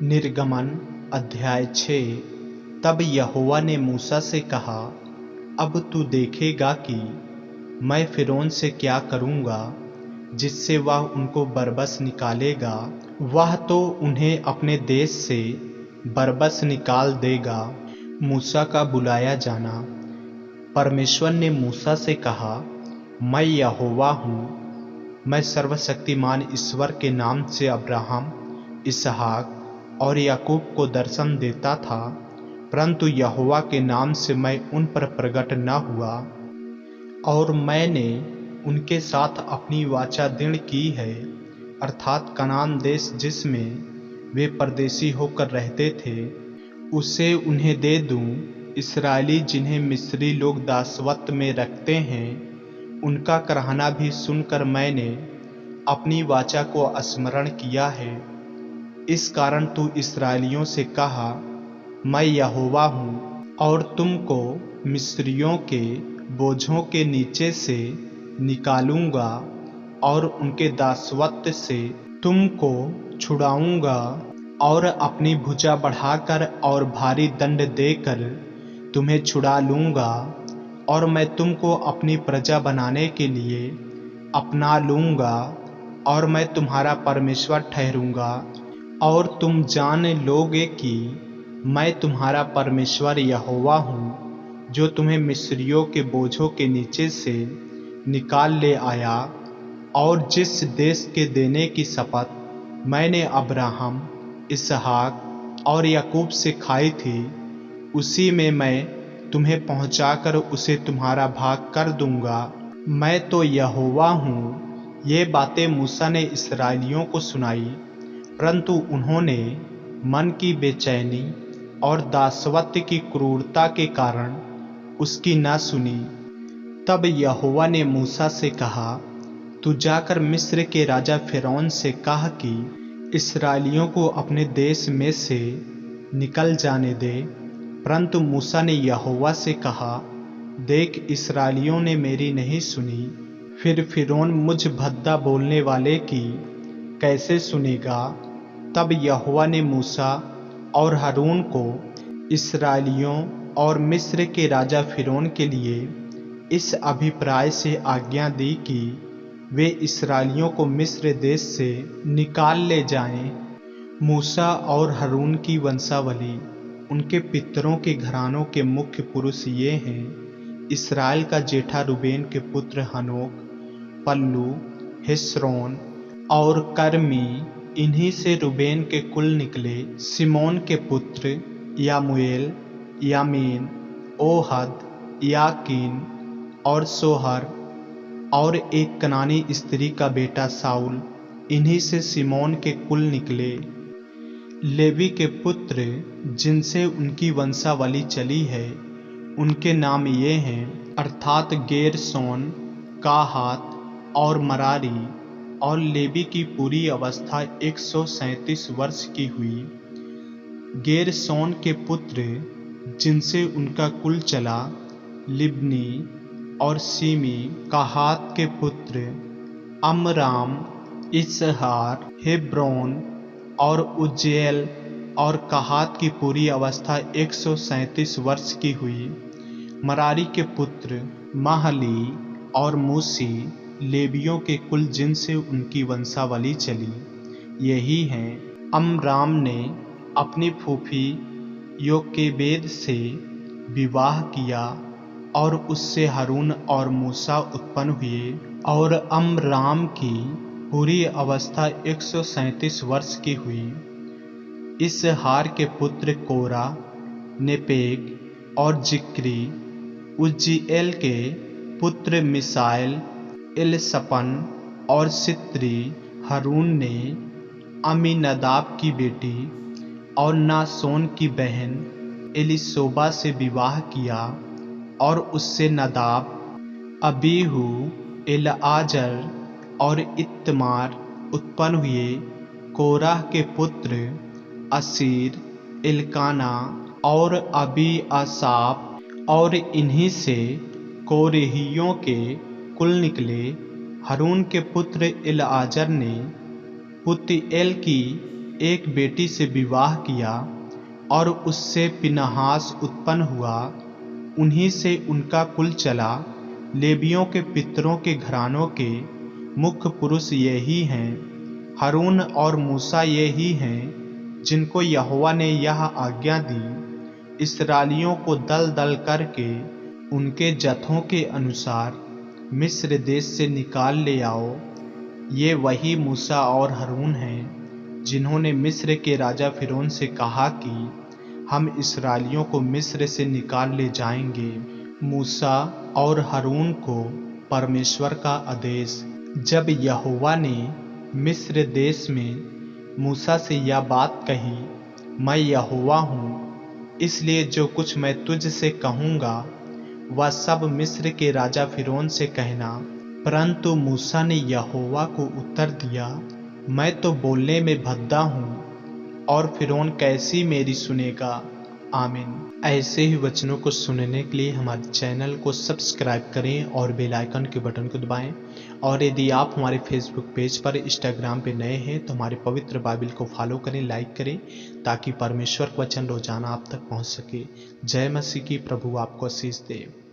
निर्गमन अध्याय 6। तब यहोवा ने मूसा से कहा, अब तू देखेगा कि मैं फिरौन से क्या करूँगा, जिससे वह उनको बरबस निकालेगा। वह तो उन्हें अपने देश से बरबस निकाल देगा। मूसा का बुलाया जाना। परमेश्वर ने मूसा से कहा, मैं यहोवा हूँ। मैं सर्वशक्तिमान ईश्वर के नाम से अब्राहम, इसहाक और याकूब को दर्शन देता था, परंतु यहोवा के नाम से मैं उन पर प्रकट न हुआ। और मैंने उनके साथ अपनी वाचा दृढ़ की है, अर्थात कनान देश जिसमें वे परदेशी होकर रहते थे, उसे उन्हें दे दूं। इस्राएली जिन्हें मिस्री लोग दासवत में रखते हैं, उनका कहना भी सुनकर मैंने अपनी वाचा को स्मरण किया है। इस कारण तू इस्राएलियों से कहा, मैं यहोवा हूँ, और तुमको मिस्रियों के बोझों के नीचे से निकालूंगा और उनके दासवत से तुमको छुड़ाऊंगा, और अपनी भुजा बढ़ाकर और भारी दंड देकर तुम्हें छुड़ा लूंगा, और मैं तुमको अपनी प्रजा बनाने के लिए अपना लूंगा, और मैं तुम्हारा परमेश्वर ठहरूंगा। और तुम जान लोगे कि मैं तुम्हारा परमेश्वर यहोवा हूँ, जो तुम्हें मिस्रियों के बोझों के नीचे से निकाल ले आया, और जिस देश के देने की शपथ मैंने अब्राहम, इसहाक और याकूब से खाई थी, उसी में मैं तुम्हें पहुंचाकर उसे तुम्हारा भाग कर दूंगा। मैं तो यहोवा हूँ। ये बातें मूसा ने इस्राएलियों को सुनाई, परंतु उन्होंने मन की बेचैनी और दासवत्व की क्रूरता के कारण उसकी न सुनी। तब यहोवा ने मूसा से कहा, तू जाकर मिस्र के राजा फिरौन से कह कि इस्राएलियों को अपने देश में से निकल जाने दे। परंतु मूसा ने यहोवा से कहा, देख, इस्राएलियों ने मेरी नहीं सुनी, फिर फिरौन मुझ भद्दा बोलने वाले की कैसे सुनेगा। तब यहोवा ने मूसा और हारून को इस्राएलियों और मिस्र के राजा फिरौन के लिए इस अभिप्राय से आज्ञा दी कि वे इस्राएलियों को मिस्र देश से निकाल ले जाएं। मूसा और हारून की वंशावली। उनके पितरों के घरानों के मुख्य पुरुष ये हैं। इस्राएल का जेठा रूबेन के पुत्र हनोक, पल्लू, हेस्रोन और कर्मी। इन्हीं से रूबेन के कुल निकले। सिमोन के पुत्र यामुएल, यामीन, ओहद, याकीन और सोहर, और एक कनानी स्त्री का बेटा साउल। इन्हीं से सिमोन के कुल निकले। लेवी के पुत्र जिनसे उनकी वंशावली चली है, उनके नाम ये हैं, अर्थात गेरशोन, काहात और मरारी। और लेवी की पूरी अवस्था 137 वर्ष की हुई। गेरशोन के पुत्र जिनसे उनका कुल चला, लिब्नी और सीमी। काहात के पुत्र अमराम, इसहार, हेब्रोन और उज्जेल। और काहात की पूरी अवस्था 137 वर्ष की हुई। मरारी के पुत्र महली और मूसी, लेवियों के कुल जिनसे उनकी वंशावली चली, यही हैं। अमराम ने अपनी फूफी योकेबेद से विवाह किया, और उससे हारून और मूसा उत्पन्न हुए। और अमराम की पूरी अवस्था 137 वर्ष की हुई। इसहार के पुत्र कोरा, नेपेग और जिक्री। उज्जीएल के पुत्र मिसाएल, एलसपन और सित्री। हारून ने अमीनदाब की बेटी और नासोन की बहन एलीशोबा से विवाह किया, और उससे नदाब, अबीहू, एलआजर और इत्तमार उत्पन्न हुए। कोराह के पुत्र असीर, एलकाना और अबी आसाप, और इन्हीं से कोरेहियों के कुल निकले। हारून के पुत्र एलआजर ने पुत्तिएल की एक बेटी से विवाह किया और उससे पिनहास उत्पन्न हुआ। उन्हीं से उनका कुल चला। लेवियों के पितरों के घरानों के मुख्य पुरुष ये ही हैं। हारून और मूसा ये ही हैं जिनको यहोवा ने यह आज्ञा दी, इस्राएलियों को दल दल करके उनके जत्थों के अनुसार मिस्र देश से निकाल ले आओ। ये वही मूसा और हारून हैं जिन्होंने मिस्र के राजा फिरौन से कहा कि हम इस्राएलियों को मिस्र से निकाल ले जाएंगे। मूसा और हारून को परमेश्वर का आदेश। जब यहोवा ने मिस्र देश में मूसा से यह बात कही, मैं यहोवा हूँ, इसलिए जो कुछ मैं तुझ से कहूँगा वह सब मिस्र के राजा फिरौन से कहना। परंतु मूसा ने यहोवा को उत्तर दिया, मैं तो बोलने में भद्दा हूँ और फिरौन कैसी मेरी सुनेगा। आमीन। ऐसे ही वचनों को सुनने के लिए हमारे चैनल को सब्सक्राइब करें और बेल आइकन के बटन को दबाएं। और यदि आप हमारे फेसबुक पेज पर, इंस्टाग्राम पे नए हैं तो हमारे पवित्र बाइबल को फॉलो करें, लाइक करें, ताकि परमेश्वर का वचन रोजाना आप तक पहुंच सके। जय मसीह की। प्रभु आपको आशीष दे।